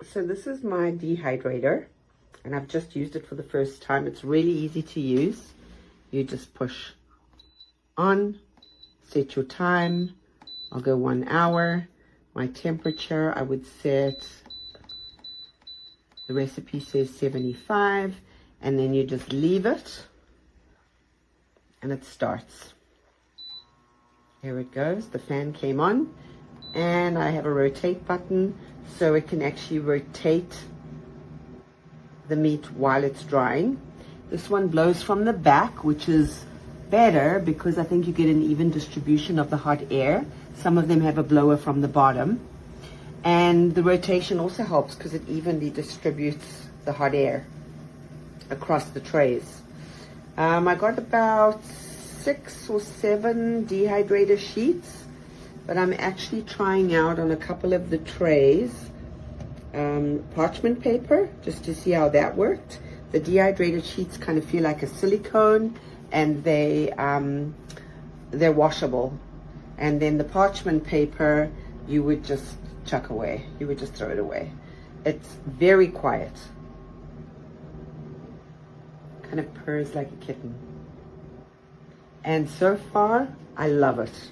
So this is my dehydrator, and I've just used it for the first time. It's really easy to use. You just push on, set your time. I'll go 1 hour. My temperature, I would set, the recipe says 75, and then you just leave it, and it starts. Here it goes. The fan came on, and I have a rotate button, so it can actually rotate the meat while it's drying. This one blows from the back, which is better because I think you get an even distribution of the hot air. Some of them have a blower from the bottom, and the rotation also helps because it evenly distributes the hot air across the trays. I got about 6 or 7 dehydrator sheets, but I'm actually trying out on a couple of the trays parchment paper just to see how that worked. The dehydrated sheets kind of feel like a silicone, and they're washable. And then the parchment paper you would just chuck away. You would just throw it away. It's very quiet. Kind of purrs like a kitten. And so far, I love it.